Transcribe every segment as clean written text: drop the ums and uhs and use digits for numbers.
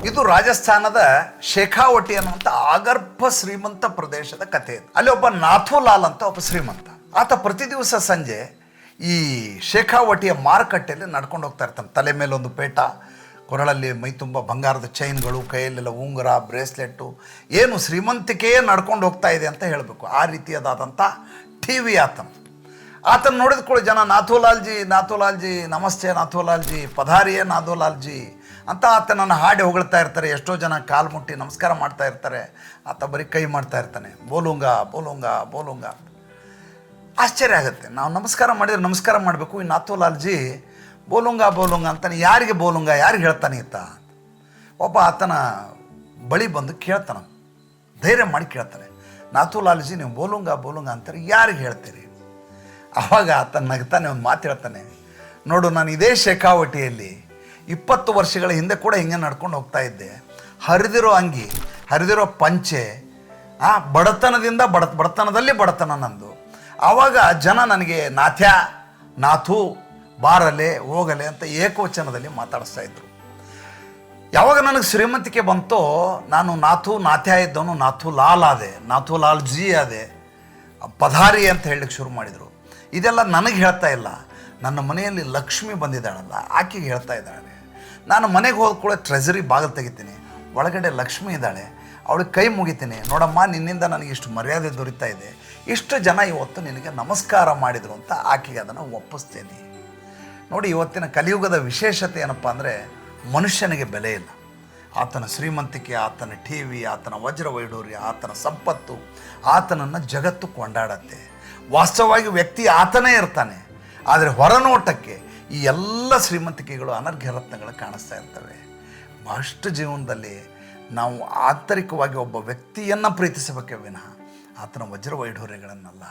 ಇದು ರಾಜಸ್ಥಾನದ ಶೇಖಾವಟಿ ಅನ್ನುವಂಥ ಆಗರ್ಭ ಶ್ರೀಮಂತ ಪ್ರದೇಶದ ಕಥೆ ಇದು. ಅಲ್ಲಿ ಒಬ್ಬ ನಾಥೂಲಾಲ್ ಅಂತ ಒಬ್ಬ ಶ್ರೀಮಂತ. ಆತ ಪ್ರತಿ ದಿವಸ ಸಂಜೆ ಈ ಶೇಖಾವಟಿಯ ಮಾರುಕಟ್ಟೆಯಲ್ಲಿ ನಡ್ಕೊಂಡು ಹೋಗ್ತಾ ಇರ್ತಾನೆ. ತಲೆ ಮೇಲೊಂದು ಪೇಟ, ಕೊರಳಲ್ಲಿ ಮೈ ತುಂಬ ಬಂಗಾರದ ಚೈನ್ಗಳು, ಕೈಯಲ್ಲೆಲ್ಲ ಉಂಗುರ, ಬ್ರೇಸ್ಲೆಟ್ಟು, ಏನು ಶ್ರೀಮಂತಿಕೆಯೇ ನಡ್ಕೊಂಡು ಹೋಗ್ತಾ ಇದೆ ಅಂತ ಹೇಳಬೇಕು. ಆ ರೀತಿಯಾದಂಥ ಟಿ ವಿ ಆತನ ನೋಡಿದ ಕೂಡ ಜನ ನಾಥೂಲಾಲ್ ಜಿ ನಮಸ್ತೆ ನಾಥೂಲಾಲ್ ಜಿ, ಪಧಾರಿಯೇ ನಾಥೂಲಾಲ್ ಜಿ ಅಂತ ಆತನನ್ನು ಹಾಡಿ ಹೊಗಳ್ತಾ ಇರ್ತಾರೆ. ಎಷ್ಟೋ ಜನ ಕಾಲು ಮುಟ್ಟಿ ನಮಸ್ಕಾರ ಮಾಡ್ತಾ ಇರ್ತಾರೆ. ಆತ ಬರೀ ಕೈ ಮಾಡ್ತಾ ಇರ್ತಾನೆ, ಬೋಲುಂಗ ಬೋಲುಂಗ ಬೋಲುಂಗ. ಆಶ್ಚರ್ಯ ಆಗುತ್ತೆ, ನಾವು ನಮಸ್ಕಾರ ಮಾಡಿದರೆ ನಮಸ್ಕಾರ ಮಾಡಬೇಕು, ಈ ನಾಥೂಲಾಲ್ ಜಿ ಬೋಲುಂಗ ಬೋಲುಂಗ ಅಂತಾನೆ. ಯಾರಿಗೆ ಬೋಲುಂಗ, ಯಾರಿಗೆ ಹೇಳ್ತಾನೆ ಈತ? ಒಬ್ಬ ಆತನ ಬಳಿ ಬಂದು ಕೇಳ್ತಾನೆ, ಧೈರ್ಯ ಮಾಡಿ ಕೇಳ್ತಾನೆ, ನಾಥೂಲಾಲ್ ಜಿ ನೀವು ಬೋಲುಂಗ ಬೋಲುಂಗ ಅಂತಾರೆ, ಯಾರಿಗೆ ಹೇಳ್ತೀರಿ? ಆವಾಗ ಆತ ನಗ್ತಾನೆ, ಒಂದು ಮಾತು ಹೇಳ್ತಾನೆ, ನೋಡು ನಾನು ಇದೇ ಶೇಖಾವಟಿಯಲ್ಲಿ 20 ವರ್ಷಗಳ ಹಿಂದೆ ಕೂಡ ಹಿಂಗೆ ನಡ್ಕೊಂಡು ಹೋಗ್ತಾ ಇದ್ದೆ. ಹರಿದಿರೋ ಅಂಗಿ, ಹರಿದಿರೋ ಪಂಚೆ, ಬಡತನದಿಂದ ಬಡತನದಲ್ಲಿ ಬಡತನ ನಂದು. ಆವಾಗ ಜನ ನನಗೆ ನಾಥ್ಯ, ನಾಥು, ಬಾರಲೆ, ಹೋಗಲೆ ಅಂತ ಏಕವಚನದಲ್ಲಿ ಮಾತಾಡಿಸ್ತಾ ಇದ್ರು. ಯಾವಾಗ ನನಗೆ ಶ್ರೀಮಂತಿಕೆ ಬಂತೋ ನಾನು ನಾಥ್ಯ ಇದ್ದವನು ನಾಥೂಲಾಲ್ ಆದೆ, ನಾಥೂಲಾಲ್ ಜಿ ಆದೆ, ಪಧಾರಿ ಅಂತ ಹೇಳಲಿಕ್ಕೆ ಶುರು ಮಾಡಿದರು. ಇದೆಲ್ಲ ನನಗೆ ಹೇಳ್ತಾ ಇಲ್ಲ, ನನ್ನ ಮನೆಯಲ್ಲಿ ಲಕ್ಷ್ಮಿ ಬಂದಿದ್ದಾಳಲ್ಲ ಆಕೆಗೆ ಹೇಳ್ತಾ ಇದ್ದಾಳೆ. ನಾನು ಮನೆಗೆ ಹೋದ ಕೂಡ ಟ್ರೆಜರಿ ಬಾಗಿಲು ತೆಗಿತೀನಿ, ಒಳಗಡೆ ಲಕ್ಷ್ಮಿ ಇದ್ದಾಳೆ, ಅವಳಿಗೆ ಕೈ ಮುಗಿತೀನಿ, ನೋಡಮ್ಮ ನಿನ್ನಿಂದ ನನಗೆ ಇಷ್ಟು ಮರ್ಯಾದೆ ದೊರೀತಾ ಇದೆ, ಇಷ್ಟು ಜನ ಇವತ್ತು ನಿನಗೆ ನಮಸ್ಕಾರ ಮಾಡಿದರು ಅಂತ ಆಕೆಗೆ ಅದನ್ನು ಒಪ್ಪಿಸ್ತೇನೆ. ನೋಡಿ, ಇವತ್ತಿನ ಕಲಿಯುಗದ ವಿಶೇಷತೆ ಏನಪ್ಪ ಅಂದರೆ ಮನುಷ್ಯನಿಗೆ ಬೆಲೆ ಇಲ್ಲ. ಆತನ ಶ್ರೀಮಂತಿಕೆ, ಆತನ ಟಿ ವಿ, ಆತನ ವಜ್ರ ವೈಢೂರ್ಯ, ಆತನ ಸಂಪತ್ತು, ಆತನನ್ನು ಜಗತ್ತು ಕೊಂಡಾಡತ್ತೆ. ವಾಸ್ತವವಾಗಿ ವ್ಯಕ್ತಿ ಆತನೇ ಇರ್ತಾನೆ, ಆದರೆ ಹೊರನೋಟಕ್ಕೆ ಈ ಎಲ್ಲ ಶ್ರೀಮಂತಿಕೆಗಳು ಅನರ್ಘ್ಯ ರತ್ನಗಳು ಕಾಣಿಸ್ತಾ ಇರ್ತವೆ. ಬಹಳಷ್ಟು ಜೀವನದಲ್ಲಿ ನಾವು ಆಂತರಿಕವಾಗಿ ಒಬ್ಬ ವ್ಯಕ್ತಿಯನ್ನು ಪ್ರೀತಿಸಬೇಕೇ ವಿನಃ ಆತನ ವಜ್ರ ವೈಢೂರ್ಯಗಳನ್ನಲ್ಲ.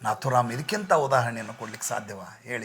ನಾಥೂರಾಮ್ ಇದಕ್ಕಿಂತ ಉದಾಹರಣೆಯನ್ನು ಕೊಡಲಿಕ್ಕೆ ಸಾಧ್ಯವಾ ಹೇಳಿ?